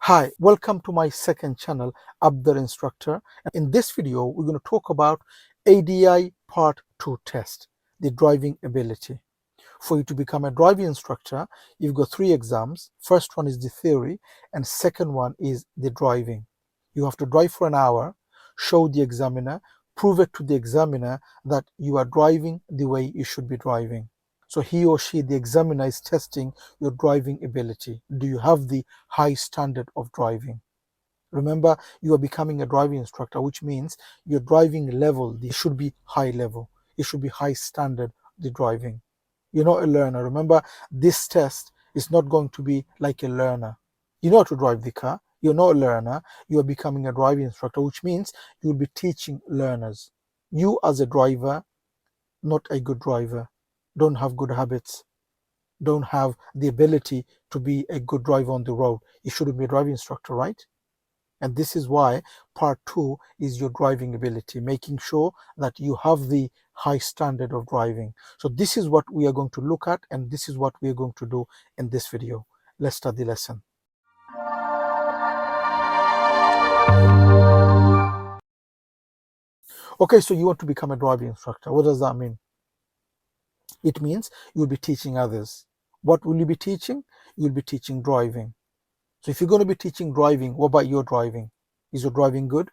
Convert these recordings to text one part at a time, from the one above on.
Hi, welcome to my second channel, Abdur Instructor. In this video, we're going to talk about ADI Part 2 test, the driving ability. For you to become a driving instructor, you've got 3 exams. First one is the theory, and second one is the driving. You have to drive for an hour, show the examiner, prove it to the examiner that you are driving the way you should be driving. So he or she, the examiner, is testing your driving ability. Do you have the high standard of driving? Remember, you are becoming a driving instructor, which means your driving level should be high level. It should be high standard, the driving. You're not a learner. Remember, this test is not going to be like a learner. You know how to drive the car. You're not a learner. You are becoming a driving instructor, which means you'll be teaching learners. You as a driver, not a good driver, don't have good habits, don't have the ability to be a good driver on the road. You shouldn't be a driving instructor, right? And this is why part 2 is your driving ability, making sure that you have the high standard of driving. So this is what we are going to look at, and this is what we are going to do in this video. Let's start the lesson. Okay, so you want to become a driving instructor. What does that mean? It means you'll be teaching others. What will you be teaching? You'll be teaching driving. So if you're going to be teaching driving, what about your driving? Is your driving good?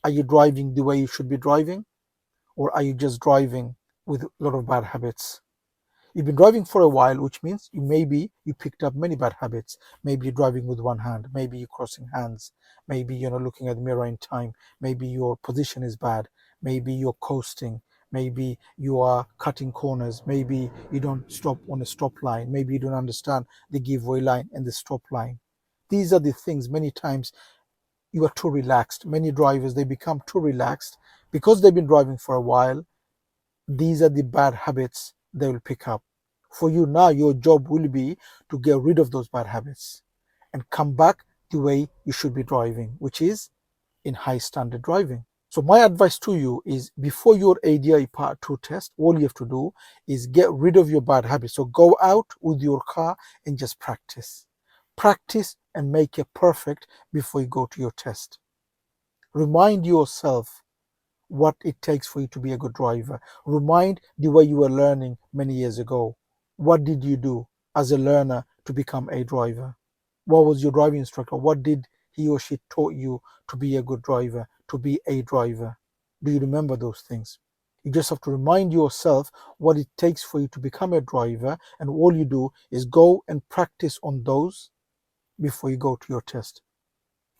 Are you driving the way you should be driving? Or are you just driving with a lot of bad habits? You've been driving for a while, which means maybe you picked up many bad habits. Maybe you're driving with one hand. Maybe you're crossing hands. Maybe you're not looking at the mirror in time. Maybe your position is bad. Maybe you're coasting. Maybe you are cutting corners. Maybe you don't stop on a stop line. Maybe you don't understand the giveaway line and the stop line. These are the things many times you are too relaxed. Many drivers, they become too relaxed because they've been driving for a while. These are the bad habits they will pick up. For you now, your job will be to get rid of those bad habits and come back the way you should be driving, which is in high standard driving. So my advice to you is, before your ADI Part 2 test, all you have to do is get rid of your bad habits. So go out with your car and just practice. Practice and make it perfect before you go to your test. Remind yourself what it takes for you to be a good driver. Remind the way you were learning many years ago. What did you do as a learner to become a driver? What was your driving instructor? What did he or she taught you to be a good driver, to be a driver? Do you remember those things? You just have to remind yourself what it takes for you to become a driver, and all you do is go and practice on those before you go to your test.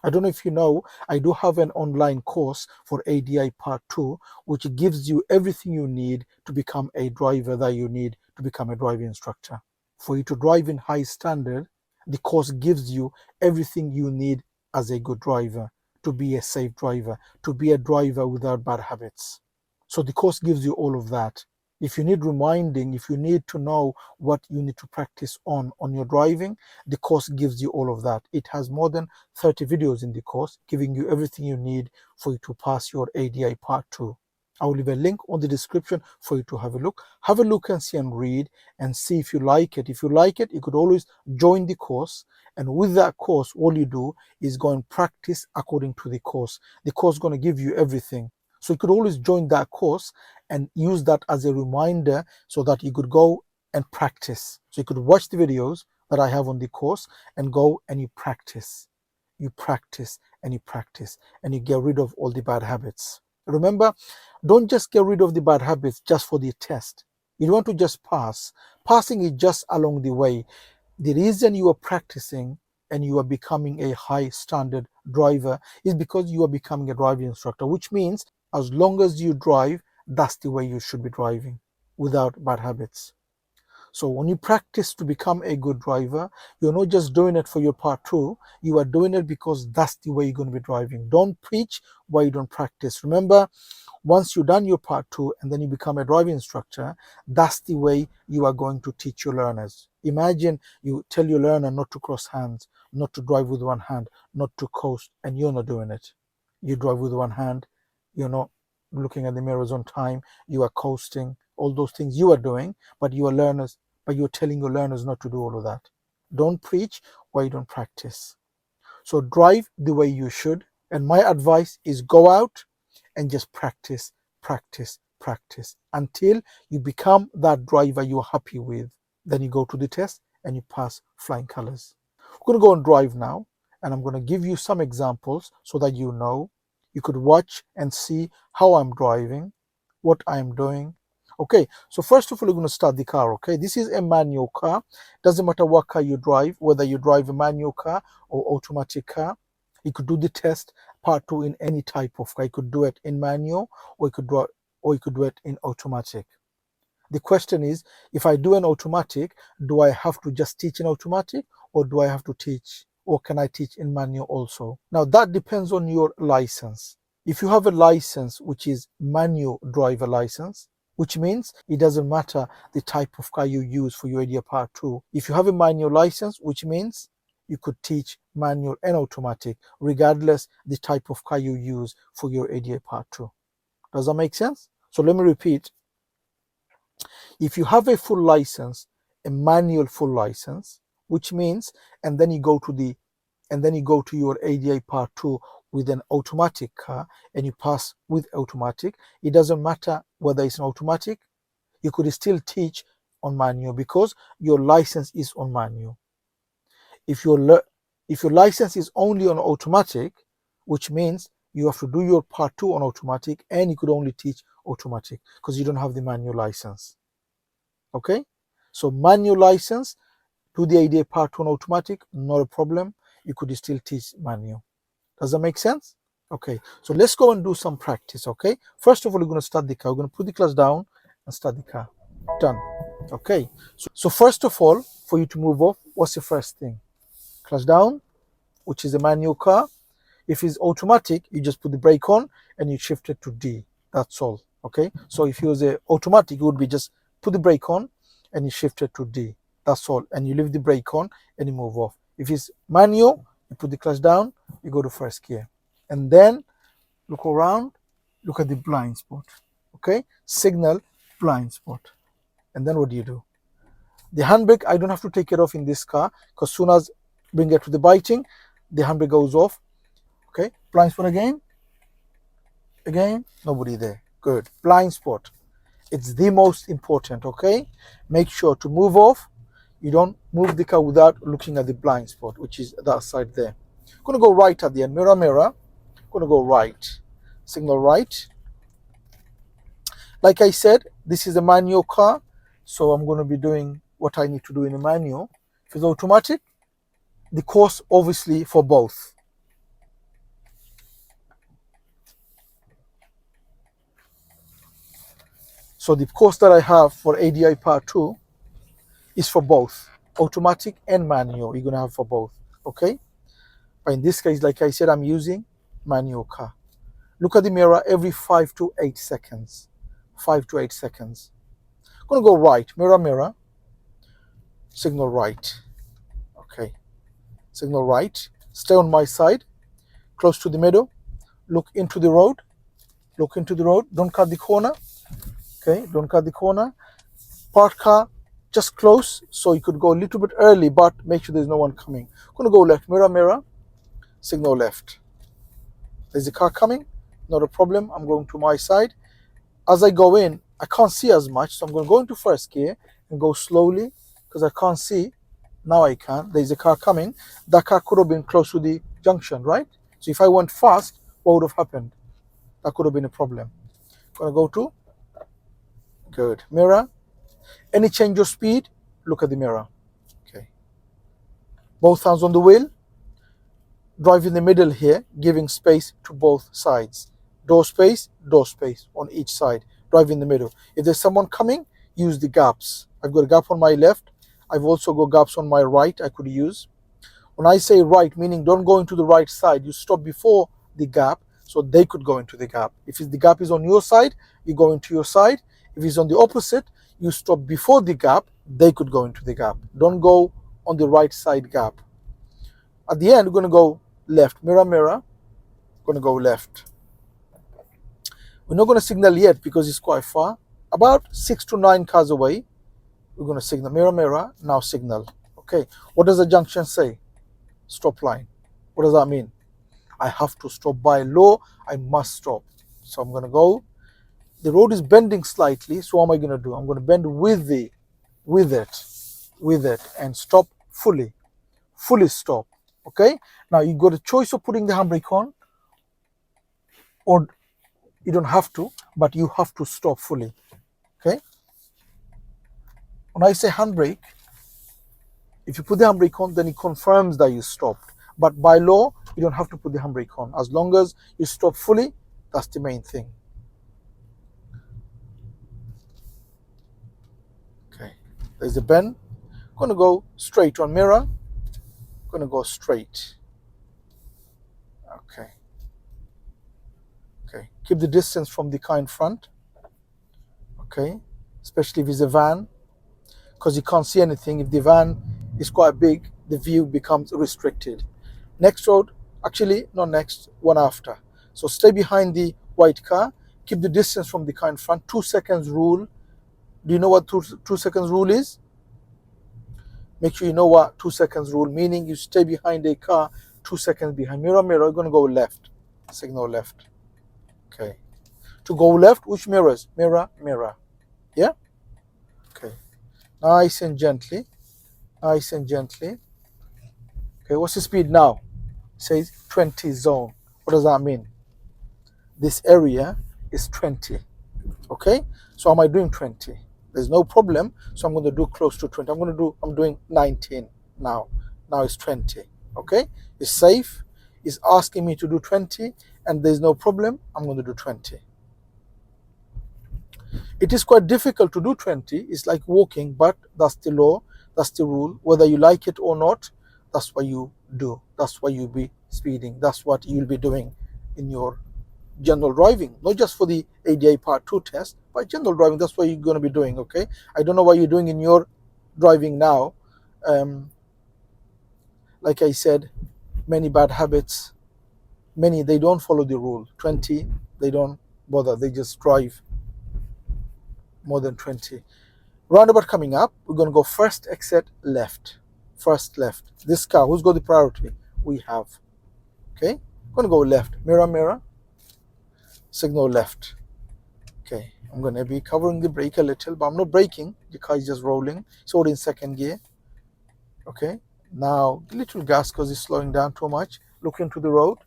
I don't know if you know, I do have an online course for ADI Part 2, which gives you everything you need to become a driver that you need to become a driving instructor. For you to drive in high standard, the course gives you everything you need as a good driver, to be a safe driver, to be a driver without bad habits. So the course gives you all of that. If you need reminding, if you need to know what you need to practice on your driving, the course gives you all of that. It has more than 30 videos in the course, giving you everything you need for you to pass your ADI Part 2. I will leave a link on the description for you to have a look. Have a look and see and read and see if you like it. If you like it, you could always join the course. And with that course, all you do is go and practice according to the course. The course is going to give you everything. So you could always join that course and use that as a reminder so that you could go and practice. So you could watch the videos that I have on the course and go and you practice. You practice and you practice and you get rid of all the bad habits. Remember, don't just get rid of the bad habits just for the test. You don't want to just pass. Passing is just along the way. The reason you are practicing and you are becoming a high standard driver is because you are becoming a driving instructor, which means as long as you drive, that's the way you should be driving, without bad habits. So when you practice to become a good driver, you're not just doing it for your Part 2, you are doing it because that's the way you're going to be driving. Don't preach why you don't practice. Remember, once you've done your Part 2 and then you become a driving instructor, that's the way you are going to teach your learners. Imagine you tell your learner not to cross hands, not to drive with one hand, not to coast, and you're not doing it. You drive with one hand, you're not looking at the mirrors on time, you are coasting, all those things you are doing, but you're telling your learners not to do all of that. Don't preach why you don't practice. So drive the way you should. And my advice is go out and just practice, practice, practice until you become that driver you're happy with. Then you go to the test and you pass flying colors. We're going to go and drive now, and I'm going to give you some examples so that you know. You could watch and see how I'm driving, what I'm doing. Okay, so first of all, we're going to start the car. Okay, this is a manual car. Doesn't matter what car you drive, whether you drive a manual car or automatic car. You could do the test part 2 in any type of car. You could do it in manual, or you could do it in automatic. The question is, if I do an automatic, do I have to just teach in automatic, or do I have to teach, or can I teach in manual also? Now that depends on your license. If you have a license which is manual driver license, which means it doesn't matter the type of car you use for your ADA Part 2. If you have a manual license, which means you could teach manual and automatic, regardless the type of car you use for your ADA Part 2. Does that make sense? So let me repeat. If you have a full license, a manual full license, which means, and then you go to your ADA Part 2 with an automatic car and you pass with automatic, it doesn't matter whether it's an automatic, you could still teach on manual because your license is on manual. If your license is only on automatic, which means you have to do your Part 2 on automatic, and you could only teach automatic because you don't have the manual license. Okay, so manual license, do the ADA Part 2 on automatic, not a problem. You could still teach manual. Does that make sense? Okay, so let's go and do some practice. Okay, first of all, we're going to start the car. We're going to put the clutch down and start the car. Done. Okay, so first of all, for you to move off, what's the first thing? Clutch down, which is a manual car. If it's automatic, you just put the brake on and you shift it to D. That's all. Okay, so if it was a automatic, it would be just put the brake on and you shift it to D. That's all. And you leave the brake on and you move off. If it's manual, you put the clutch down, you go to first gear. And then look around, look at the blind spot. Okay, signal blind spot. And then what do? The handbrake, I don't have to take it off in this car because soon as we get to the biting, the handbrake goes off. Okay, blind spot again. Again, nobody there. Good. Blind spot. It's the most important, okay? Make sure to move off. You don't move the car without looking at the blind spot, which is that side there. I'm going to go right at the end. Mirror, mirror. I'm going to go right. Signal right. Like I said, this is a manual car, so I'm going to be doing what I need to do in a manual. If it's automatic, the course obviously for both. So the course that I have for ADI Part 2 is for both, automatic and manual. You're going to have for both, okay? But in this case, like I said, I'm using manual car. Look at the mirror every 5 to 8 seconds. 5 to 8 seconds. I'm going to go right. Mirror, mirror. Signal right. Okay. Signal right. Stay on my side. Close to the middle. Look into the road. Look into the road. Don't cut the corner. Okay. Don't cut the corner. Park car just close, so you could go a little bit early, but make sure there's no one coming. I'm going to go left. Mirror, mirror. Signal left. There's a car coming. Not a problem. I'm going to my side. As I go in, I can't see as much, so I'm going to go into first gear and go slowly because I can't see. Now I can. There's a car coming. That car could have been close to the junction, right? So if I went fast, what would have happened? That could have been a problem. Going to go to good mirror. Any change of speed, look at the mirror. Okay. Both hands on the wheel. Drive in the middle here, giving space to both sides. Door space on each side. Drive in the middle. If there's someone coming, use the gaps. I've got a gap on my left. I've also got gaps on my right I could use. When I say right, meaning don't go into the right side. You stop before the gap so they could go into the gap. If the gap is on your side, you go into your side. If it's on the opposite, you stop before the gap, they could go into the gap. Don't go on the right side gap. At the end, we're going to go left. Mirror, mirror. Going to go left. We're not going to signal yet because it's quite far. About 6 to 9 cars away, we're going to signal. Mirror, mirror. Now signal. Okay. What does the junction say? Stop line. What does that mean? I have to stop. By law, I must stop. So I'm going to go. The road is bending slightly, so what am I going to do? I'm going to bend with it, and stop fully stop. Okay, now you got a choice of putting the handbrake on, or you don't have to, but you have to stop fully. Okay, when I say handbrake, if you put the handbrake on, then it confirms that you stopped. But by law, you don't have to put the handbrake on. As long as you stop fully, that's the main thing. Okay, there's the bend. I'm going to go straight on mirror. I'm going to go straight. Okay. Okay, keep the distance from the car in front. Okay, especially if it's a van, because you can't see anything. If the van is quite big, the view becomes restricted. Next road, actually not next, one after. So stay behind the white car, keep the distance from the car in front. 2 seconds rule. Do you know what 2 seconds rule is? Make sure you know what 2 seconds rule, meaning you stay behind a car 2 seconds behind. Mirror, mirror, you're going to go left. Signal left. Okay. To go left, which mirrors? Mirror, mirror. Yeah? Okay. Nice and gently. Nice and gently. Okay, what's the speed now? It says 20 zone. What does that mean? This area is 20. Okay? So am I doing 20? There's no problem. So I'm going to do close to 20. I'm doing 19 now. Now it's 20. Okay? It's safe. It's asking me to do 20, and there's no problem. I'm going to do 20. It is quite difficult to do 20. It's like walking, but that's the law, that's the rule. Whether you like it or not, that's what you do. That's why you'll be speeding. That's what you'll be doing in your general driving. Not just for the ADA Part 2 test, but general driving, that's what you're going to be doing, okay? I don't know what you're doing in your driving now. Like I said, many bad habits. Many, they don't follow the rule. 20, they don't bother. They just drive more than 20. Roundabout coming up, we're going to go first exit left. First left. This car, who's got the priority? We have. Okay, going to go left. Mirror, mirror. Signal left. Okay, I'm going to be covering the brake a little, but I'm not braking. The car is just rolling. It's already in second gear. Okay, now a little gas because it's slowing down too much. Look into the road.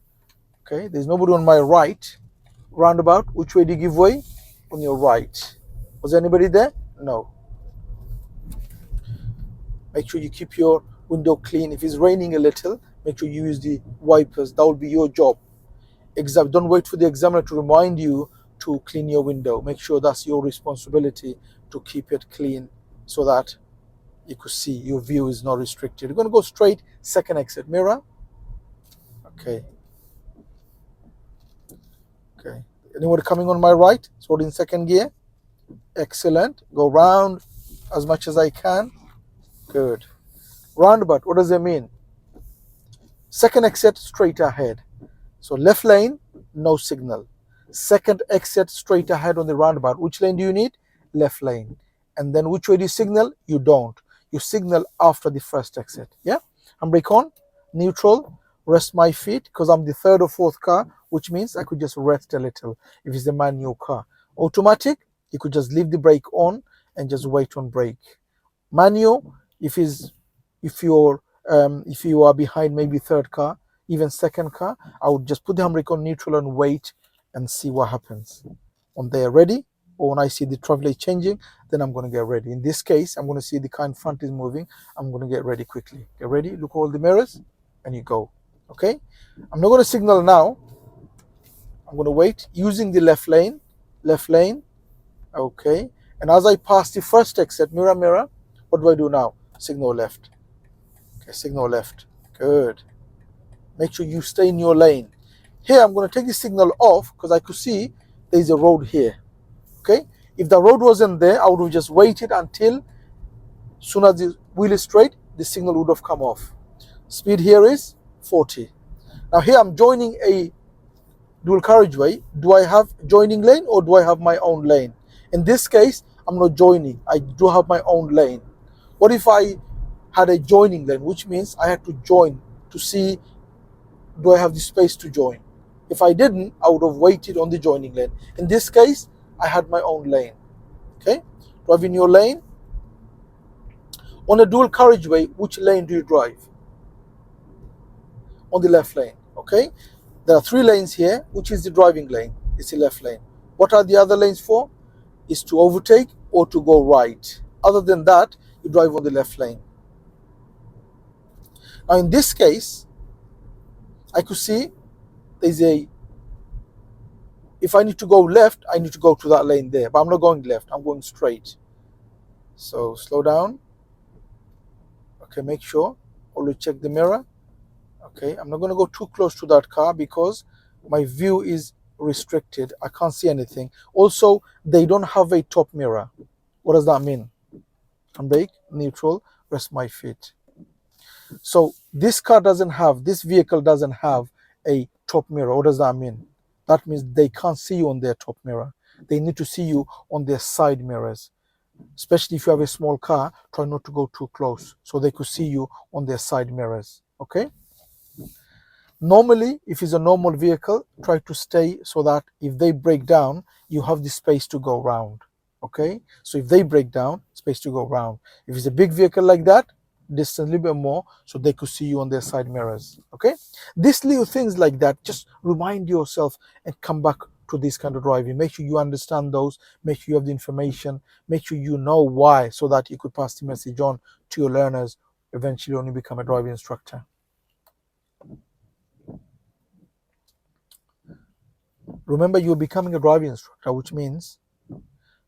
Okay, there's nobody on my right. Roundabout, which way do you give way? On your right. Was anybody there? No. Make sure you keep your window clean. If it's raining a little, make sure you use the wipers. That will be your job. Don't wait for the examiner to remind you to clean your window. Make sure that's your responsibility to keep it clean so that you could see your view is not restricted. You're going to go straight, second exit. Mirror. Okay. Okay. Anyone coming on my right? It's already in second gear. Excellent. Go round as much as I can. Good. Roundabout, what does it mean? Second exit straight ahead. So left lane, no signal. Second exit straight ahead on the roundabout. Which lane do you need? Left lane. And then which way do you signal? You don't. You signal after the first exit. Yeah? Handbrake on, neutral, rest my feet because I'm the third or fourth car, which means I could just rest a little if it's a manual car. Automatic, you could just leave the brake on and just wait on brake. Manual, if you are behind maybe third car, even second car, I would just put the handbrake on neutral and wait and see what happens. When they're ready, or when I see the traffic light changing, then I'm going to get ready. In this case, I'm going to see the car in front is moving. I'm going to get ready quickly. Get ready, look all the mirrors, and you go. Okay? I'm not going to signal now. I'm going to wait using the left lane. Left lane. Okay. And as I pass the first exit, mirror, mirror, what do I do now? Signal left. Okay, signal left. Good. Make sure you stay in your lane. Here, I'm going to take the signal off because I could see there's a road here. Okay? If the road wasn't there, I would have just waited until soon as the wheel is straight, the signal would have come off. Speed here is 40. Now here I'm joining a dual carriageway. Do I have joining lane or do I have my own lane? In this case, I'm not joining. I do have my own lane. What if I had a joining lane, which means I had to join to see do I have the space to join? If I didn't, I would have waited on the joining lane. In this case, I had my own lane. Okay, drive in your lane. On a dual carriageway, which lane do you drive? On the left lane. Okay, there are 3 lanes here. Which is the driving lane? It's the left lane. What are the other lanes for? Is to overtake or to go right. Other than that, you drive on the left lane. Now in this case, I could see there's a, if I need to go left, I need to go to that lane there, but I'm not going left, I'm going straight. So slow down. Okay, make sure, always check the mirror. Okay, I'm not going to go too close to that car because my view is restricted. I can't see anything. Also, they don't have a top mirror. What does that mean? I'm brake, neutral, rest my feet. So this vehicle doesn't have a top mirror. What does that mean? That means they can't see you on their top mirror. They need to see you on their side mirrors. Especially if you have a small car, try not to go too close so they could see you on their side mirrors. Okay? Normally, if it's a normal vehicle, try to stay so that if they break down, you have the space to go round. Okay? So if they break down, space to go round. If it's a big vehicle like that, distance a little bit more so they could see you on their side mirrors. Okay? These little things like that, just remind yourself and come back to this kind of driving. Make sure you understand those, make sure you have the information, make sure you know why so that you could pass the message on to your learners, eventually only become a driving instructor. Remember, you're becoming a driving instructor, which means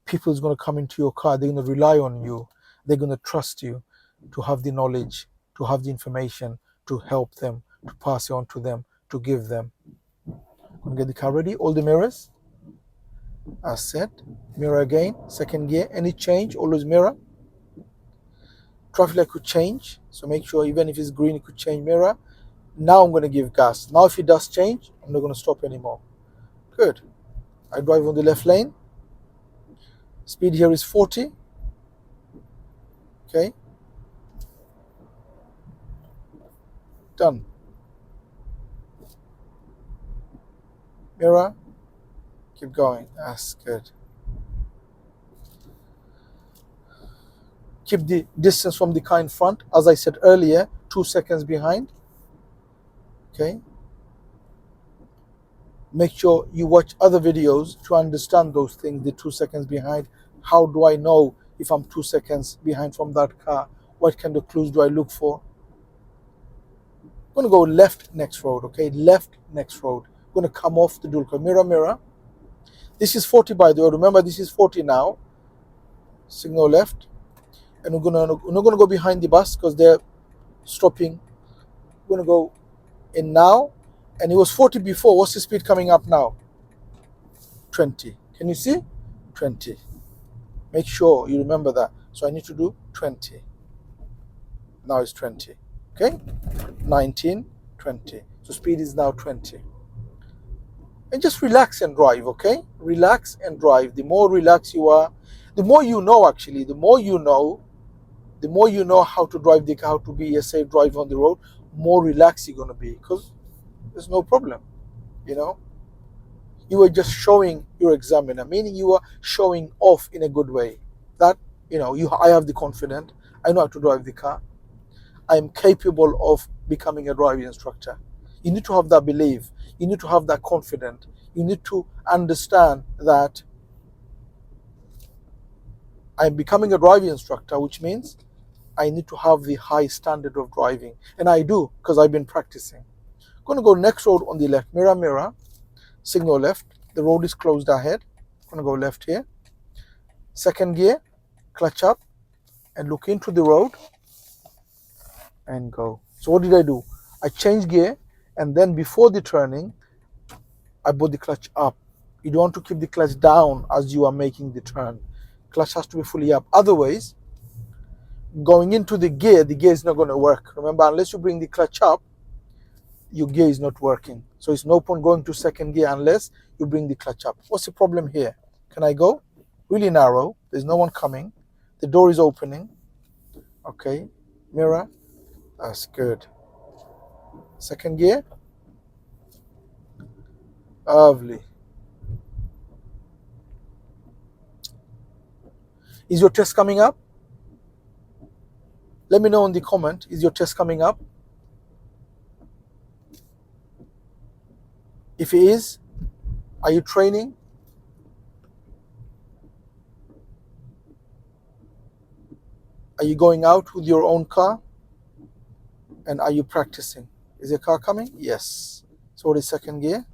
people is going to come into your car, they're going to rely on you, they're going to trust you to have the knowledge, to have the information, to help them, to pass it on to them, to give them. I'm going to get the car ready, all the mirrors are set. Mirror again, second gear, any change, always mirror. Traffic light could change, so make sure even if it's green, it could change mirror. Now I'm going to give gas. Now if it does change, I'm not going to stop anymore. Good. I drive on the left lane. Speed here is 40. Okay. Done. Mirror. Keep going. That's good. Keep the distance from the car in front. As I said earlier, 2 seconds behind. Okay. Make sure you watch other videos to understand those things, the 2 seconds behind. How do I know if I'm 2 seconds behind from that car? What kind of clues do I look for? I'm going to go left next road, okay? Left next road. I'm going to come off the dual car. Mirror, mirror. This is 40 by the way. Remember, this is 40 now. Signal left. And we're not going to go behind the bus because they're stopping. We're going to go in now. And it was 40 before. What's the speed coming up now? 20. Can you see? 20. Make sure you remember that. So I need to do 20. Now it's 20. Okay? 19, 20. So speed is now 20. And just relax and drive, okay? Relax and drive. The more relaxed you are, the more you know actually, the more you know how to drive the car, how to be a safe driver on the road, more relaxed you're going to be because there's no problem, you know? You are just showing your examiner, meaning you are showing off in a good way. That, I have the confidence, I know how to drive the car, I am capable of becoming a driving instructor. You need to have that belief, you need to have that confidence, you need to understand that I'm becoming a driving instructor, which means I need to have the high standard of driving. And I do, because I've been practicing. I'm going to go next road on the left. Mirror, mirror. Signal left. The road is closed ahead. I'm going to go left here. Second gear. Clutch up. And look into the road. And go. So what did I do? I changed gear. And then before the turning, I put the clutch up. You don't want to keep the clutch down as you are making the turn. Clutch has to be fully up. Otherwise, going into the gear is not going to work. Remember, unless you bring the clutch up, your gear is not working. So it's no point going to second gear unless you bring the clutch up. What's the problem here? Can I go? Really narrow. There's no one coming. The door is opening. Okay. Mirror. That's good. Second gear. Lovely. Is your test coming up? Let me know in the comment. Is your test coming up? If it is, are you training? Are you going out with your own car? And are you practicing? Is your car coming? Yes. So what is second gear?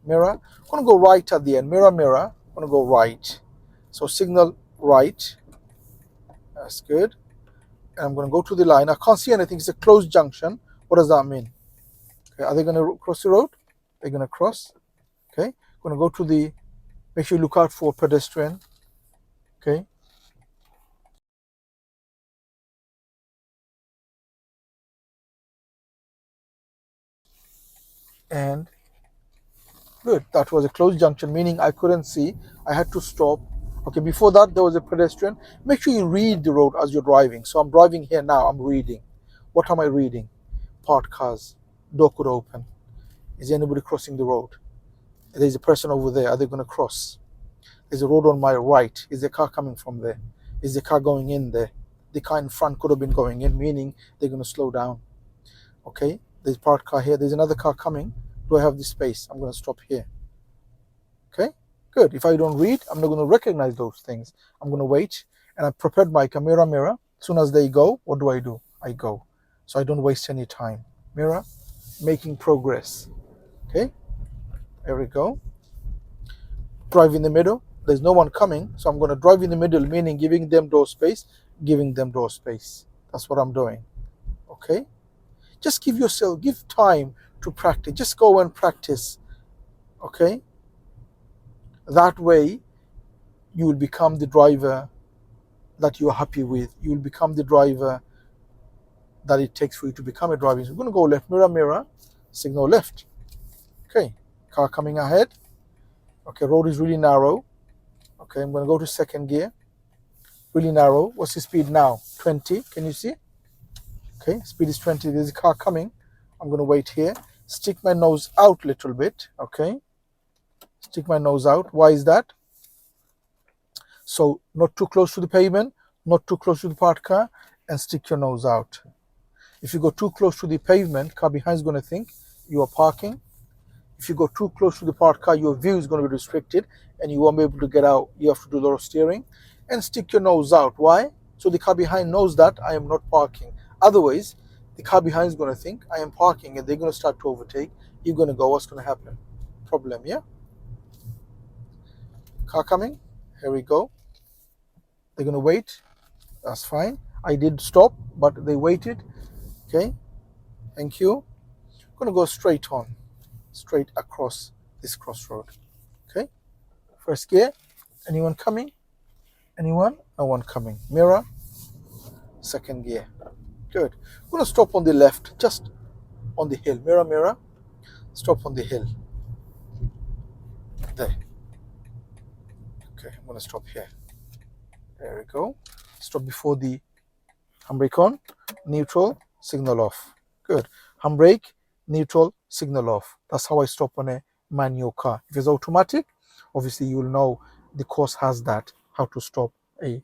Mirror. I'm going to go right at the end. Mirror, mirror. I'm going to go right. So signal right. That's good. And I'm going to go to the line. I can't see anything. It's a closed junction. What does that mean? Okay. Are they going to cross the road? They're going to cross. Okay. I'm going to go to the, make sure you look out for pedestrian. Okay. And good. That was a closed junction, meaning I couldn't see. I had to stop. Okay, before that, there was a pedestrian. Make sure you read the road as you're driving. So I'm driving here now. I'm reading. What am I reading? Parked cars. Door could open. Is anybody crossing the road? There's a person over there. Are they going to cross? There's a road on my right. Is the car coming from there? Is the car going in there? The car in front could have been going in, meaning they're going to slow down. Okay, there's a parked car here. There's another car coming. Do I have the space? I'm going to stop here. Okay, good. If I don't read, I'm not going to recognize those things. I'm going to wait, and I prepared my camera mirror. As soon as they go, what do? I go. So I don't waste any time. Mirror, making progress. Okay, there we go. Drive in the middle. There's no one coming, so I'm going to drive in the middle, meaning giving them door space, giving them door space. That's what I'm doing. Okay, just give time to practice. Just go and practice. Okay, that way you will become the driver that you're happy with. You will become the driver that it takes for you to become a driver. So we're going to go left, mirror, mirror, signal left. Okay, car coming ahead. Okay, road is really narrow. Okay, I'm going to go to second gear. Really narrow. What's the speed now? 20. Can you see? Okay, speed is 20. There's a car coming. I'm going to wait here. Stick my nose out a little bit. Okay, stick my nose out. Why is that? So not too close to the pavement, not too close to the parked car, and stick your nose out. If you go too close to the pavement, car behind is going to think you are parking. If you go too close to the parked car, your view is going to be restricted and you won't be able to get out. You have to do a lot of steering and stick your nose out. Why? So the car behind knows that I am not parking. Otherwise, the car behind is going to think I am parking and they're going to start to overtake. You're going to go, what's going to happen? Problem, yeah? Car coming. Here we go. They're going to wait. That's fine. I did stop, but they waited. Okay. Thank you. I'm going to go straight on, straight across this crossroad. Okay. First gear. Anyone coming? Anyone? No one coming. Mirror. Second gear. Good. I'm going to stop on the left, just on the hill. Mirror, mirror. Stop on the hill. There. Okay. I'm going to stop here. There we go. Stop before the handbrake on. Neutral. Signal off. Good. Handbrake. Neutral. Signal off. That's how I stop on a manual car. If it's automatic, obviously you will know the course has that, how to stop a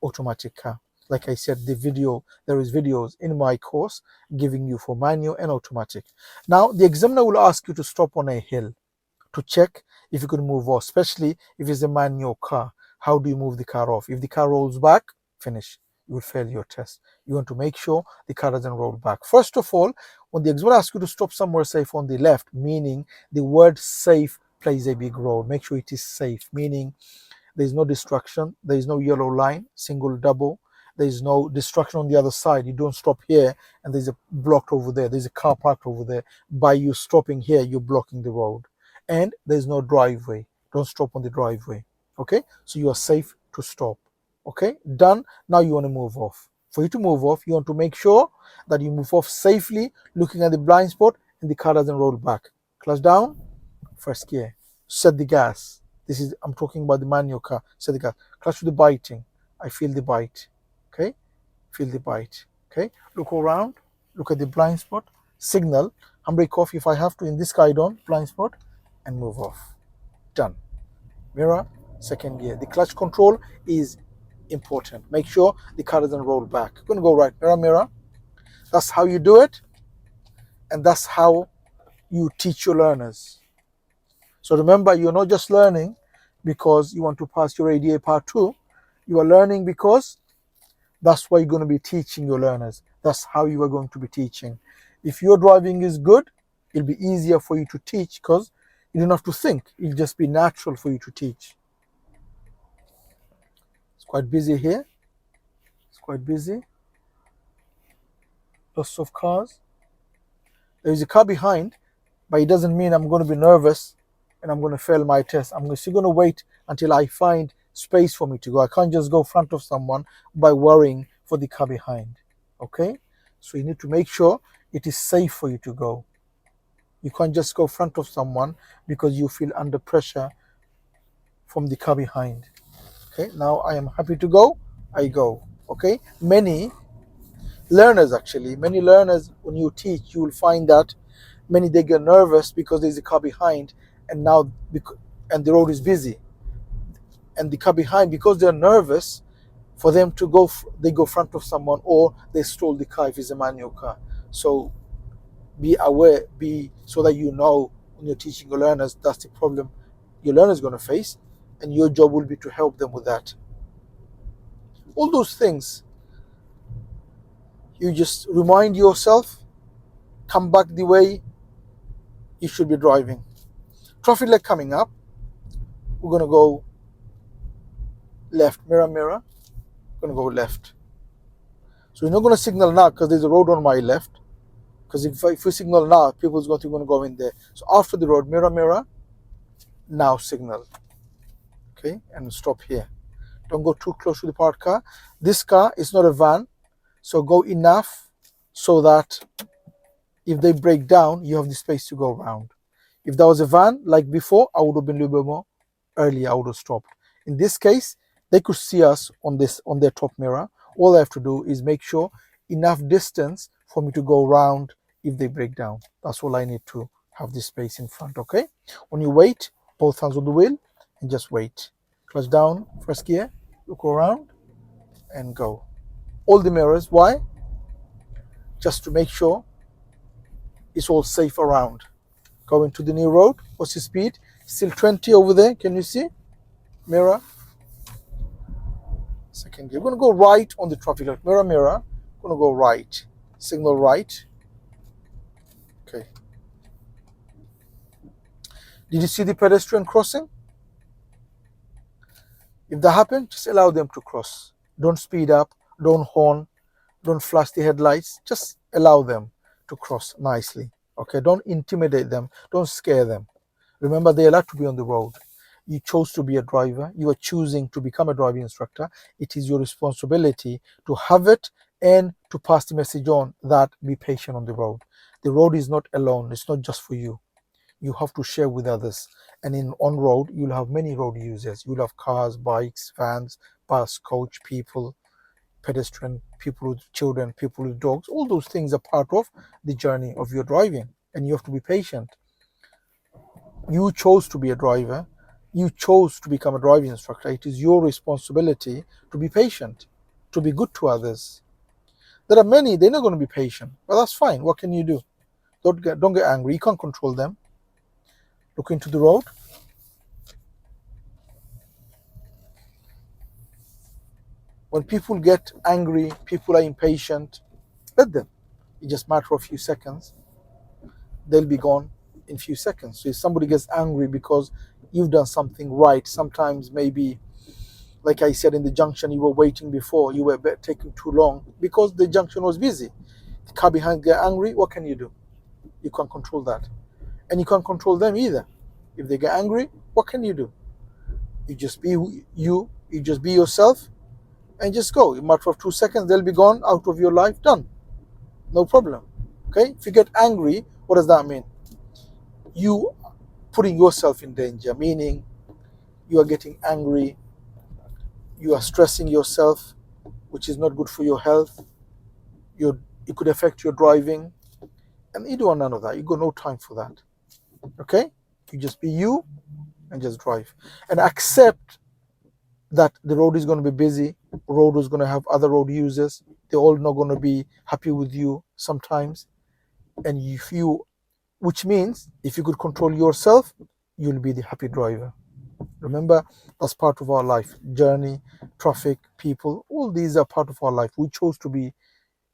automatic car. Like I said, there is videos in my course giving you for manual and automatic. Now the examiner will ask you to stop on a hill to check if you can move off, especially if it's a manual car. How do you move the car off? If the car rolls back, finish. You will fail your test. You want to make sure the car doesn't roll back. First of all, when the examiner asks you to stop somewhere safe on the left, meaning the word safe plays a big role. Make sure it is safe, meaning there is no distraction, there is no yellow line, single, double, there is no distraction on the other side. You don't stop here and there's a blocked over there, there's a car parked over there. By you stopping here, you're blocking the road. And there's no driveway. Don't stop on the driveway. Okay, so you are safe to stop. Okay, done. Now you want to move off. For you to move off, you want to make sure that you move off safely, looking at the blind spot and the car doesn't roll back. Clutch down, first gear. Set the gas. I'm talking about the manual car. Set the gas. Clutch to the biting. I feel the bite. Okay, feel the bite. Okay, look around, look at the blind spot. Signal. Handbrake off if I have to in this guide on blind spot. and move off. Done. Mirror, second gear. The clutch control is important. Make sure the car doesn't roll back. You're going to go right. Mirror, mirror. That's how you do it, and that's how you teach your learners. So remember, you're not just learning because you want to pass your ADA Part 2. You are learning because that's why you're going to be teaching your learners. That's how you are going to be teaching. If your driving is good, it'll be easier for you to teach because you don't have to think. It'll just be natural for you to teach. It's quite busy here. It's quite busy. Lots of cars. There's a car behind, but it doesn't mean I'm going to be nervous and I'm going to fail my test. I'm still going to wait until I find space for me to go. I can't just go in front of someone by worrying for the car behind. Okay? So you need to make sure it is safe for you to go. You can't just go in front of someone because you feel under pressure from the car behind. Okay? Now I am happy to go. I go. Okay? Many learners, when you teach, you will find that many, they get nervous because there's a car behind, and the road is busy, and the car behind, because they're nervous, for them to go, they go front of someone, or they stall the car if it's a manual car. So be aware, so that you know when you're teaching your learners, that's the problem your learner is going to face, and your job will be to help them with that. All those things, you just remind yourself, come back the way you should be driving. Traffic light coming up, we're going to go left. Mirror, mirror, we're going to go left. So you're not going to signal now because there's a road on my left, because if we signal now, people's going to go in there. So after the road, mirror, mirror, now signal. Okay, and stop here. Don't go too close to the parked car. This car is not a van, so go enough so that if they break down, you have the space to go around. If that was a van like before, I would have been a little bit more earlier. I would have stopped. In this case, they could see us on their top mirror. All I have to do is make sure enough distance for me to go around if they break down. That's all I need to have this space in front. Okay, when you wait, both hands on the wheel and just wait. Clutch down, first gear, look around and go. All the mirrors. Why? Just to make sure it's all safe around. Going to the new road. What's the speed? Still 20 over there. Can you see? Mirror. Second gear. We're going to go right on the traffic light. Mirror, mirror. We're going to go right. Signal right. Okay. Did you see the pedestrian crossing? If that happens, just allow them to cross. Don't speed up. Don't horn. Don't flash the headlights. Just allow them to cross nicely. Okay, don't intimidate them. Don't scare them. Remember, they're allowed to be on the road. You chose to be a driver. You are choosing to become a driving instructor. It is your responsibility to have it and to pass the message on that be patient on the road. The road is not alone. It's not just for you. You have to share with others. And on road, you'll have many road users. You'll have cars, bikes, vans, bus, coach, people, pedestrian, people with children, people with dogs. All those things are part of the journey of your driving, and you have to be patient. You chose to be a driver. You chose to become a driving instructor. It is your responsibility to be patient, to be good to others. There are many, they're not going to be patient, but that's fine. What can you do? Don't get angry. You can't control them. Look into the road. When people get angry, people are impatient, let them. It's just a matter of a few seconds. They'll be gone in a few seconds. So if somebody gets angry because you've done something right, sometimes maybe, like I said, in the junction you were waiting before, you were taking too long because the junction was busy. The car behind get angry, what can you do? You can't control that. And you can't control them either. If they get angry, what can you do? You just be you just be yourself, and just go. In a matter of 2 seconds, they'll be gone out of your life, done. No problem. Okay? If you get angry, what does that mean? You putting yourself in danger, meaning you are getting angry, you are stressing yourself, which is not good for your health. It could affect your driving, and you don't want none of that. You got no time for that. Okay? You just be you and just drive. And accept that the road is going to be busy, road is going to have other road users, they're all not going to be happy with you sometimes. And if you, which means if you could control yourself, you'll be the happy driver. Remember, that's part of our life journey. Traffic, people, all these are part of our life. We chose to be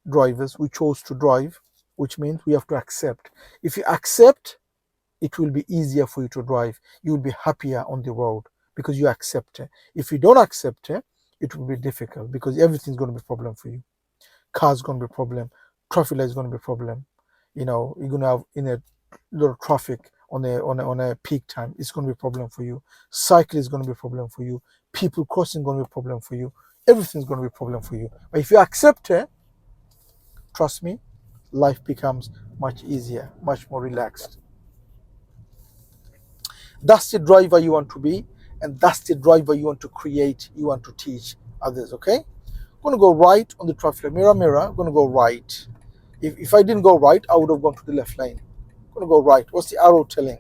drivers, we chose to drive, which means we have to accept. If you accept, it will be easier for you to drive. You will be happier on the road because you accept it. If you don't accept it, it will be difficult because everything's going to be a problem for you. Car's going to be a problem, traffic light is going to be a problem. You know, you're going to have in a lot of traffic on a peak time. It's going to be a problem for you. Cycle is going to be a problem for you. People crossing is going to be a problem for you. Everything's going to be a problem for you. But if you accept it, trust me, life becomes much easier, much more relaxed. That's the driver you want to be, and that's the driver you want to create, you want to teach others, okay? I'm going to go right on the traffic light. Mirror, mirror, I'm going to go right. If I didn't go right, I would have gone to the left lane. I'm going to go right. What's the arrow telling?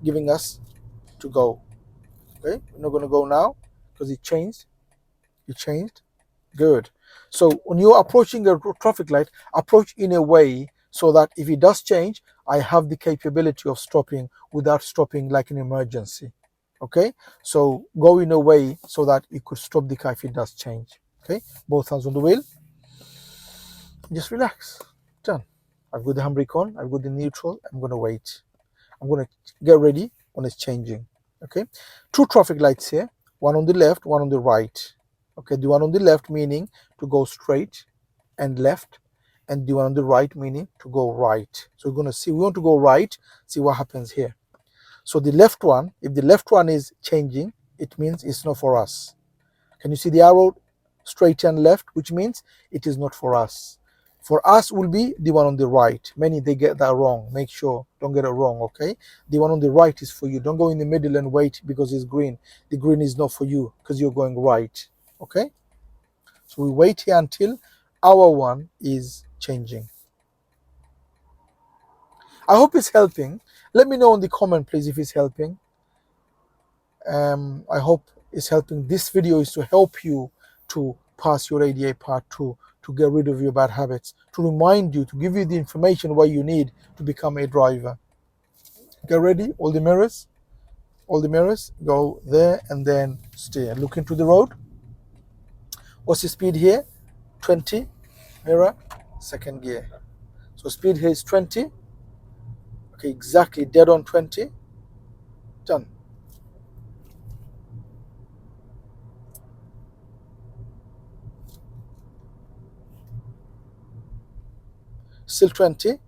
Giving us to go. Okay, we're not going to go now because it changed. It changed. Good. So when you're approaching a traffic light, approach in a way so that if it does change, I have the capability of stopping without stopping like an emergency. Okay, so go in a way so that you could stop the car if it does change. Okay, both hands on the wheel. Just relax. Done. I've got the handbrake on. I've got the neutral. I'm going to wait. I'm going to get ready when it's changing. Okay, two traffic lights here. One on the left, one on the right. Okay, the one on the left meaning to go straight and left, and the one on the right meaning to go right. So we're going to see, we want to go right, see what happens here. So the left one, if the left one is changing, it means it's not for us. Can you see the arrow straight and left, which means it is not for us. For us will be the one on the right. Many, they get that wrong. Make sure, don't get it wrong, okay? The one on the right is for you. Don't go in the middle and wait because it's green. The green is not for you because you're going right, okay? So we wait here until our one is changing. I hope it's helping. Let me know in the comment, please, if it's helping. I hope it's helping. This video is to help you to pass your ADA Part 2, to get rid of your bad habits, to remind you, to give you the information what you need to become a driver. Get ready, all the mirrors, go there and then stay. Look into the road. What's the speed here? 20, mirror, second gear. So speed here is 20. Okay, exactly, dead on 20. Done. Still 20.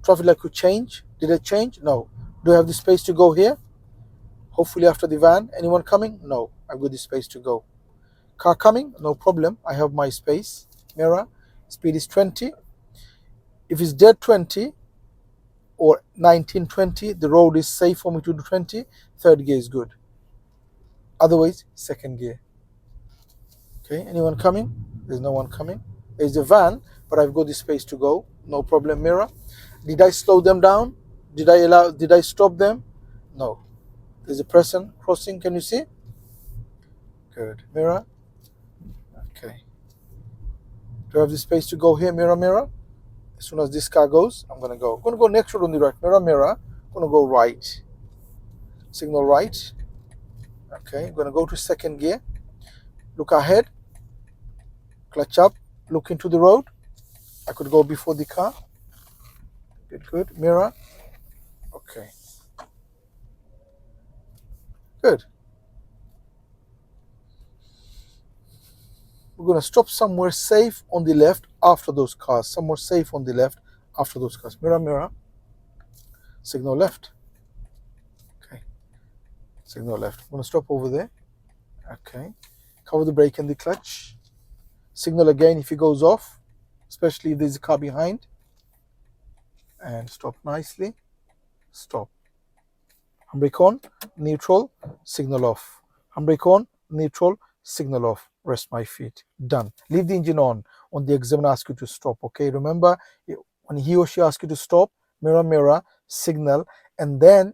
Traffic light could change. Did it change? No. Do I have the space to go here? Hopefully after the van. Anyone coming? No. I've got the space to go. Car coming? No problem. I have my space. Mirror. Speed is 20. If it's dead 20 or 19, 20, the road is safe for me to do 20. Third gear is good. Otherwise, second gear. Okay, anyone coming? There's no one coming. There's a van, but I've got the space to go. No problem, mirror. Did I slow them down? Did I stop them? No. There's a person crossing, can you see? Good. Mirror. Okay. Do I have the space to go here? Mirror, mirror. As soon as this car goes, I'm gonna go. I'm gonna go next road on the right. Mirror, mirror. I'm gonna go right. Signal right. Okay, I'm gonna go to second gear. Look ahead. Clutch up. Look into the road. I could go before the car. Good, good. Mirror. Okay. Good. We're going to stop somewhere safe on the left after those cars. Somewhere safe on the left after those cars. Mirror, mirror. Signal left. Okay. Signal left. I'm going to stop over there. Okay. Cover the brake and the clutch. Signal again if it goes off, especially if there's a car behind. And stop nicely. Stop. Handbrake on, neutral, signal off. Handbrake on, neutral, signal off. Rest my feet. Done. Leave the engine on the examiner asks you to stop. Okay, remember when he or she asks you to stop, mirror, mirror, signal, And then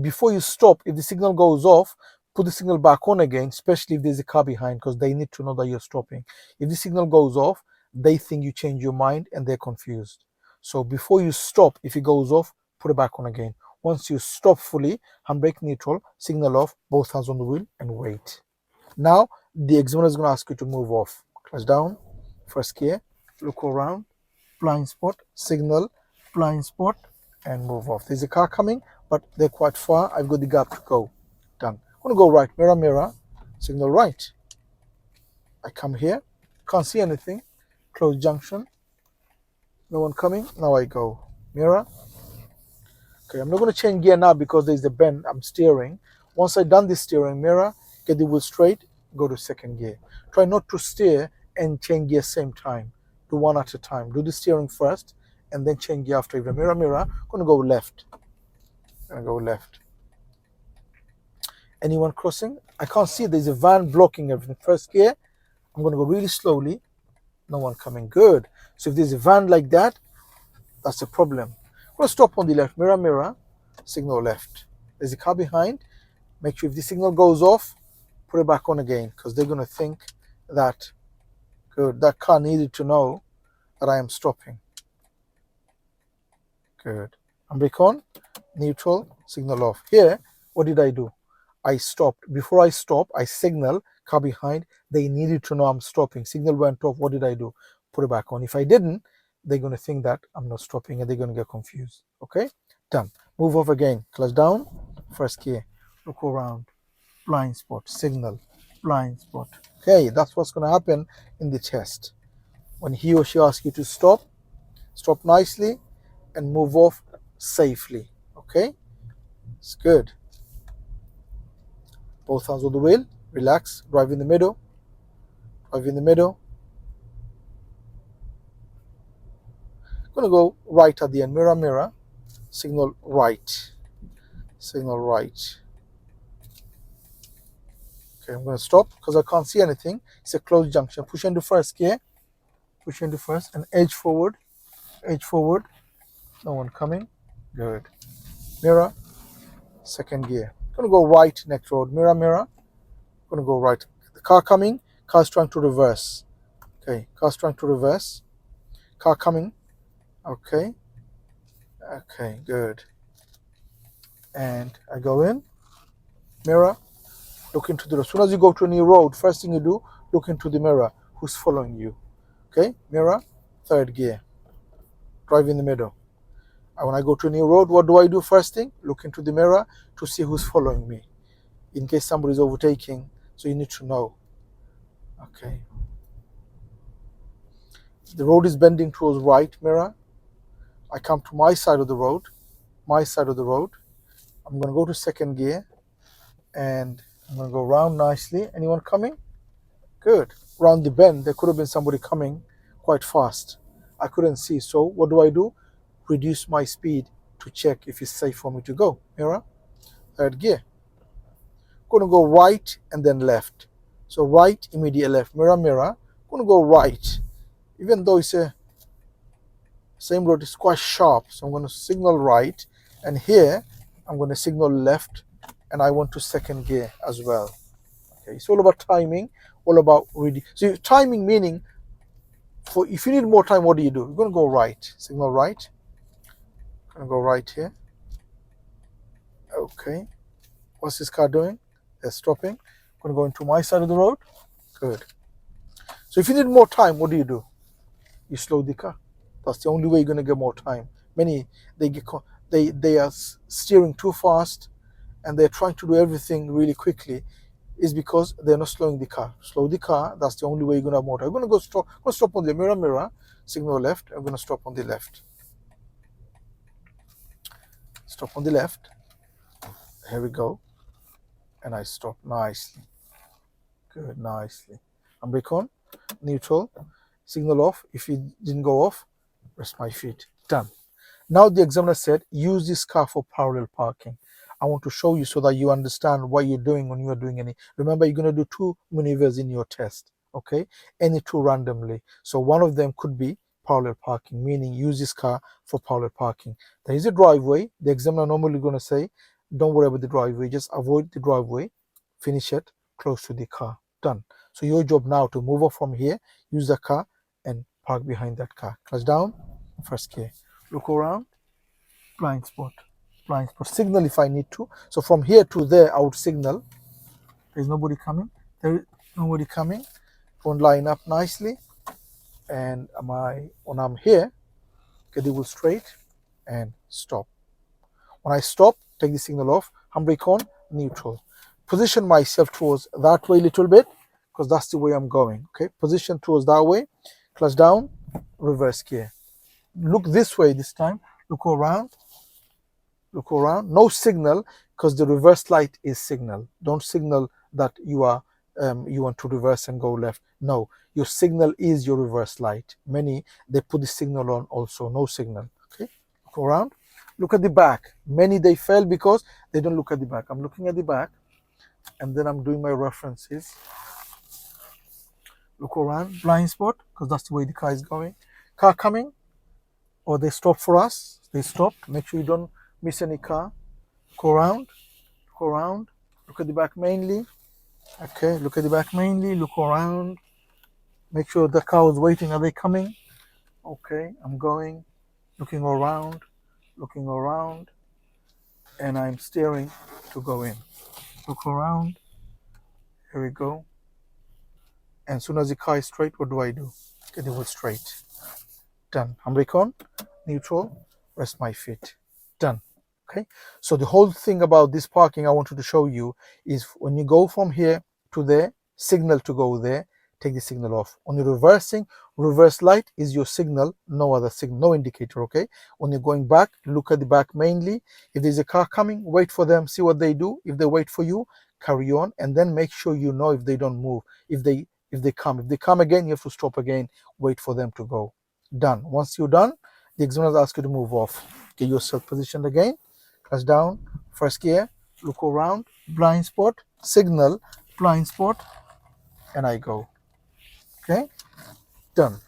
before you stop, if the signal goes off, put the signal back on again, especially if there's a car behind, because they need to know that you're stopping. If the signal goes off, they think you change your mind and they're confused. So before you stop, if it goes off, put it back on again. Once you stop fully, handbrake neutral, signal off, both hands on the wheel, and wait. Now the examiner is going to ask you to move off. Clutch down, first gear, look around, blind spot, signal, blind spot, and move off. There's a car coming, but they're quite far. I've got the gap to go. Done. I'm going to go right, mirror, mirror, signal right. I come here, can't see anything, close junction, no one coming. Now I go mirror. Okay, I'm not going to change gear now because there's the bend. I'm steering. Once I've done the steering, mirror, get the wheel straight, go to second gear. Try not to steer and change gear same time. Do one at a time. Do the steering first and then change gear after. Mirror, mirror, I'm going to go left. I'm going to go left. Anyone crossing? I can't see. There's a van blocking everything. First gear, I'm going to go really slowly. No one coming. Good. So if there's a van like that, that's a problem. I'm going to stop on the left. Mirror, mirror, signal left. There's a car behind. Make sure if the signal goes off, put it back on again, because they're going to think that, good, that car needed to know that I am stopping. Good. Handbrake on, neutral, signal off. Here, what did I do? I stopped. Before I stop, I signal, car behind. They needed to know I'm stopping. Signal went off. What did I do? Put it back on. If I didn't, they're going to think that I'm not stopping and they're going to get confused. Okay? Done. Move off again. Clutch down. First gear. Look around. Blind spot. Signal. Blind spot. Okay, that's what's going to happen in the test. When he or she asks you to stop, stop nicely and move off safely. Okay? It's good. Both hands on the wheel. Relax. Drive in the middle. Drive in the middle. Going to go right at the end. Mirror, mirror. Signal right. Signal right. Okay, I'm going to stop because I can't see anything. It's a closed junction. Push into first gear. Push into first and edge forward. Edge forward. No one coming. Good. Mirror. Second gear. Going to go right next road. Mirror, mirror. Going to go right. The car coming. Car's trying to reverse. Okay. Car's trying to reverse. Car coming. Okay. Okay. Good. And I go in. Mirror. Look into the road. As soon as you go to a new road, first thing you do, look into the mirror. Who's following you? Okay, mirror, third gear. Drive in the middle. And when I go to a new road, what do I do first thing? Look into the mirror to see who's following me. In case somebody's overtaking, so you need to know. Okay. The road is bending towards right, mirror. I come to my side of the road. My side of the road. I'm going to go to second gear. And I'm going to go round nicely. Anyone coming? Good. Round the bend, there could have been somebody coming quite fast. I couldn't see. So what do? Reduce my speed to check if it's safe for me to go. Mirror, third gear. Going to go right and then left. So right, immediate left. Mirror, mirror. Going to go right. Even though it's a same road, it's quite sharp. So I'm going to signal right. And here, I'm going to signal left. And I want to second gear as well. Okay, it's all about timing, all about reading. So timing meaning, for if you need more time, what do? You're going to go right, signal right. I'm going to go right here. Okay, what's this car doing? They're stopping. I'm going to go into my side of the road. Good. So if you need more time, what do? You slow the car. That's the only way you're going to get more time. Many they are steering too fast. And they're trying to do everything really quickly, is because they're not slowing the car. Slow the car, that's the only way you're going to have more time. I'm going to go stop on the mirror, mirror, signal left. I'm going to stop on the left. Stop on the left. Here we go. And I stop nicely. Good, nicely. Handbrake on, neutral, signal off. If it didn't go off, rest my feet. Done. Now the examiner said, use this car for parallel parking. I want to show you so that you understand what you're doing when you are doing any. Remember, you're going to do 2 maneuvers in your test, okay? Any 2 randomly. So one of them could be parallel parking, meaning use this car for parallel parking. There is a driveway. The examiner normally going to say, don't worry about the driveway, just avoid the driveway, finish it close to the car. Done. So your job now to move off from here, use the car and park behind that car. Clutch down, first gear. Look around, blind spot. Blind spot. Signal if I need to. So from here to there, I would signal. There's nobody coming. There is nobody coming. Won't line up nicely. And when I'm here, get the wheel straight and stop. When I stop, take the signal off, handbrake on, neutral. Position myself towards that way a little bit because that's the way I'm going. Okay, position towards that way, clutch down, reverse gear. Look this way this time, look around, no signal because the reverse light is signal. Don't signal that you want to reverse and go left. No, your signal is your reverse light. Many, they put the signal on also, no signal. Okay, look around, look at the back. Many, they fail because they don't look at the back. I'm looking at the back and then I'm doing my references. Look around, blind spot, because that's the way the car is going. Car coming, or they stop for us. They stopped. Make sure you don't miss any car. Go around, look at the back mainly. Okay, look at the back mainly, look around. Make sure the car is waiting. Are they coming? Okay, I'm going, looking around, and I'm steering to go in. Look around. Here we go. And as soon as the car is straight, what do? Get the wheel straight. Done. Handbrake on, neutral, rest my feet. Done. Okay. So the whole thing about this parking I wanted to show you is when you go from here to there, signal to go there, take the signal off. When you're reversing, reverse light is your signal, no other signal, no indicator. Okay. When you're going back, look at the back mainly. If there's a car coming, wait for them, see what they do. If they wait for you, carry on, and then make sure you know if they don't move. If they come again, you have to stop again, wait for them to go. Done. Once you're done, the examiner asks you to move off. Get yourself positioned again, clutch down, first gear, look around, blind spot, signal, blind spot, and I go. Okay, done.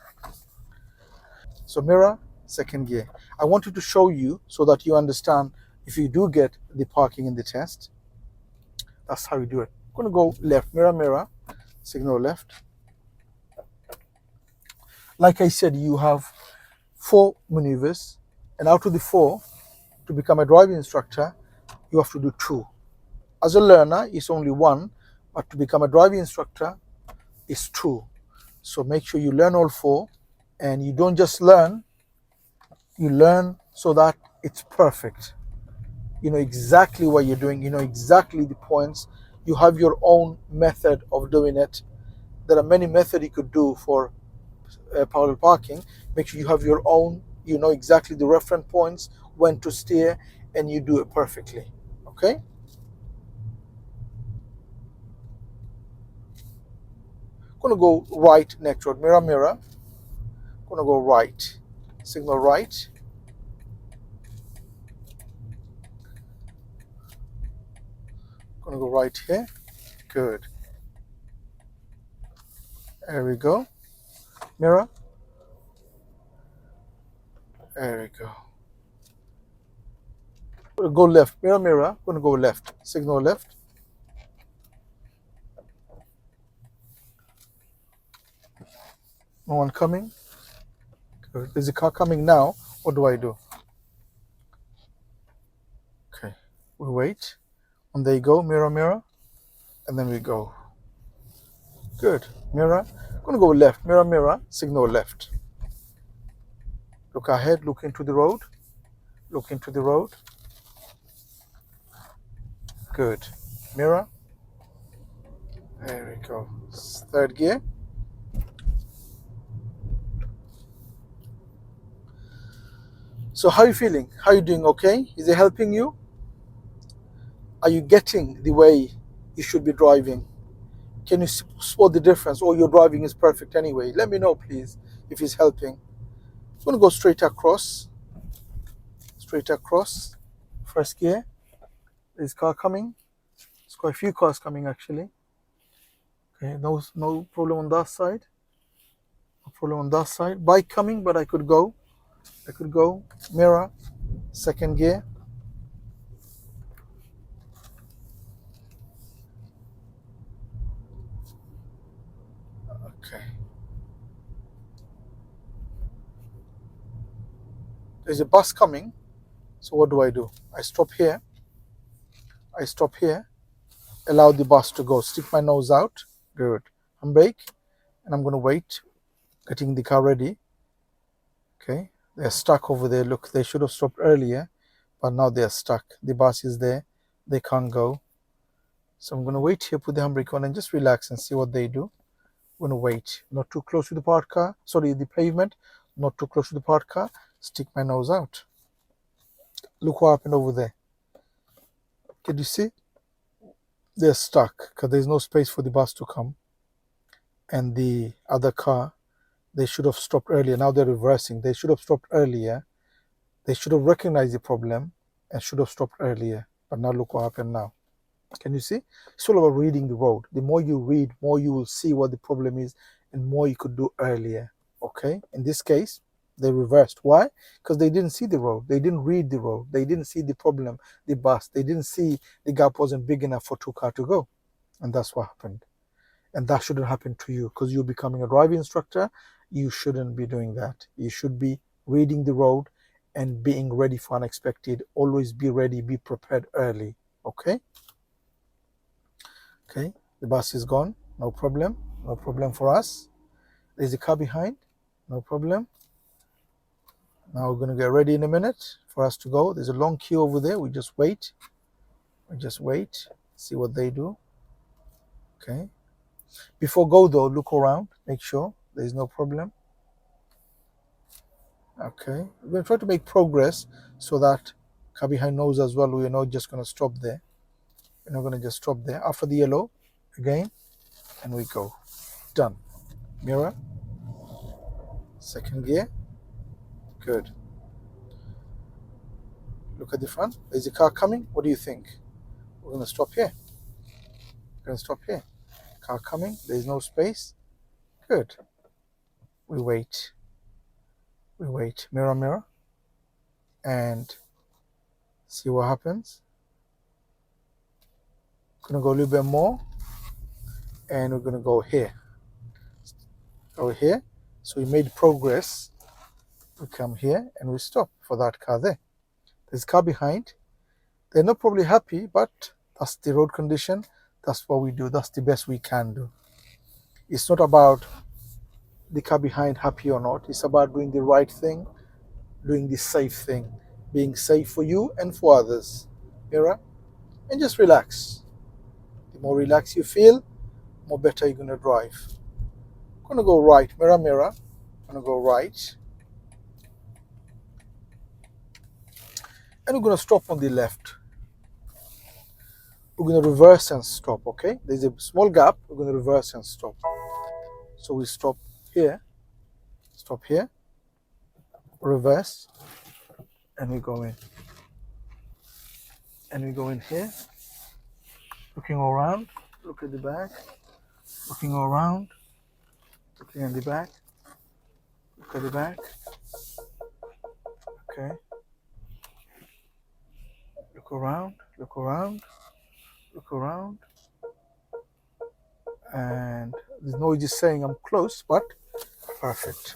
So mirror, second gear. I wanted to show you so that you understand if you do get the parking in the test, that's how you do it. I'm going to go left, mirror, signal left. Like I said, you have 4 maneuvers, and out of the 4, to become a driving instructor, you have to do 2. As a learner, it's only 1, but to become a driving instructor, it's 2. So make sure you learn all 4, and you don't just learn, you learn so that it's perfect. You know exactly what you're doing, you know exactly the points. You have your own method of doing it. There are many methods you could do for parallel parking. Make sure you have your own, you know exactly the reference points, when to steer, and you do it perfectly. Okay, I'm gonna go right next road, mirror, I'm gonna go right, signal right, I'm gonna go right here. Good, there we go. Mirror, there we go. Go left, mirror, I'm gonna go left, signal left. No one coming. Good. There's a car coming now. What do? Okay, we wait. And there you go, mirror, and then we go. Good, mirror. I'm gonna go left, mirror, signal left. Look ahead, look into the road. Good, mirror. There we go. Third gear. So how are you feeling? How are you doing? Okay? Is it helping you? Are you getting the way you should be driving? Can you spot the difference, or your driving is perfect anyway? Let me know, please, if it's helping. I'm going to go straight across. First gear. There's car coming. There's quite a few cars coming, actually. Okay, no problem on that side. No problem on that side. Bike coming, but I could go. Mirror, second gear. Okay. There's a bus coming. So what do? I stop here. Allow the bus to go. Stick my nose out. Good. Handbrake. And I'm going to wait. Getting the car ready. Okay. They're stuck over there. Look, they should have stopped earlier. But now they're stuck. The bus is there. They can't go. So I'm going to wait here, put the handbrake on and just relax and see what they do. I'm going to wait. Not too close to the parked car. Sorry, the pavement. Not too close to the parked car. Stick my nose out. Look what happened over there. Can you see? They're stuck because there's no space for the bus to come. And the other car, they should have stopped earlier. Now they're reversing. They should have stopped earlier. They should have recognized the problem and should have stopped earlier. But now look what happened now. Can you see? It's all about reading the road. The more you read, more you will see what the problem is and more you could do earlier. Okay? In this case, they reversed. Why? Because they didn't see the road. They didn't read the road. They didn't see the problem, the bus. They didn't see the gap wasn't big enough for two cars to go. And that's what happened. And that shouldn't happen to you because you're becoming a driving instructor. You shouldn't be doing that. You should be reading the road and being ready for unexpected. Always be ready, be prepared early. Okay? Okay, the bus is gone. No problem. No problem for us. There's a car behind. No problem. Now we're going to get ready in a minute for us to go. There's a long queue over there. We just wait. See what they do. Okay. Before go though, look around. Make sure there's no problem. Okay. We're going to try to make progress so that car behind knows as well. We're not just going to stop there. We're not going to just stop there. After the yellow, again, and we go. Done. Mirror. Second gear. Good. Look at the front. There's a car coming. What do you think? We're going to stop here. Car coming. There's no space. Good. We wait. Mirror, mirror. And see what happens. Going to go a little bit more. And we're going to go here. So we made progress. We come here and we stop for that car there. There's a car behind. They're not probably happy, but that's the road condition. That's what we do. That's the best we can do. It's not about the car behind happy or not. It's about doing the right thing, doing the safe thing, being safe for you and for others. Mirror, and just relax. The more relaxed you feel, more better you're going to drive. I'm going to go right. Mirror, mirror. I'm going to go right. And we're going to stop on the left. We're going to reverse and stop, okay? There's a small gap. We're going to reverse and stop. So we stop here, reverse, and we go in. And we go in here, looking around, look at the back, looking around, looking at the back, look at the back, okay? Look around, and there's no just saying I'm close, but perfect.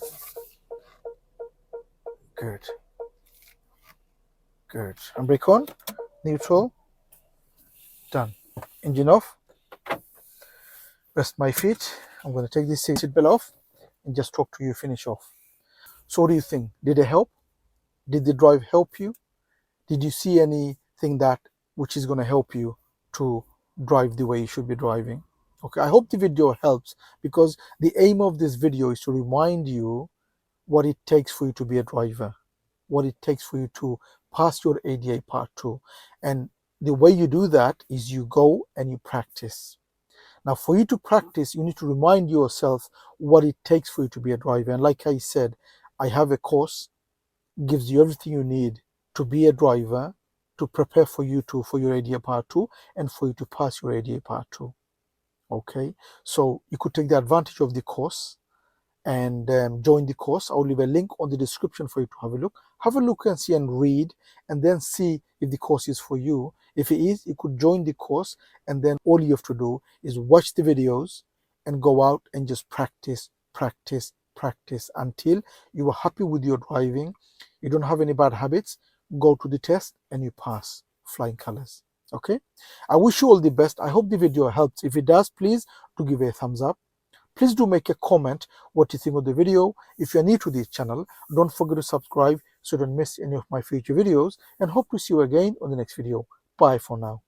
Good. Handbrake on, neutral, done. Engine off. Rest my feet. I'm going to take this seat belt off and just talk to you, finish off. So what do you think? Did it help? Did the drive help you? Did you see anything which is going to help you to drive the way you should be driving? Okay, I hope the video helps because the aim of this video is to remind you what it takes for you to be a driver, what it takes for you to pass your ADA Part 2. And the way you do that is you go and you practice. Now, for you to practice, you need to remind yourself what it takes for you to be a driver. And like I said, I have a course, gives you everything you need to be a driver, to prepare for your ADA Part 2 and for you to pass your ADA Part 2. Okay, so you could take the advantage of the course and join the course. I'll leave a link on the description for you to have a look. Have a look and see and read, and then see if the course is for you. If it is, you could join the course, and then all you have to do is watch the videos and go out and just practice, practice, practice until you are happy with your driving. You don't have any bad habits. Go to the test and you pass flying colors. Okay, I wish you all the best. I hope the video helps. If it does, please do give a thumbs up. Please do make a comment what you think of the video. If you're new to this channel, don't forget to subscribe so you don't miss any of my future videos, and hope to see you again on the next video. Bye for now.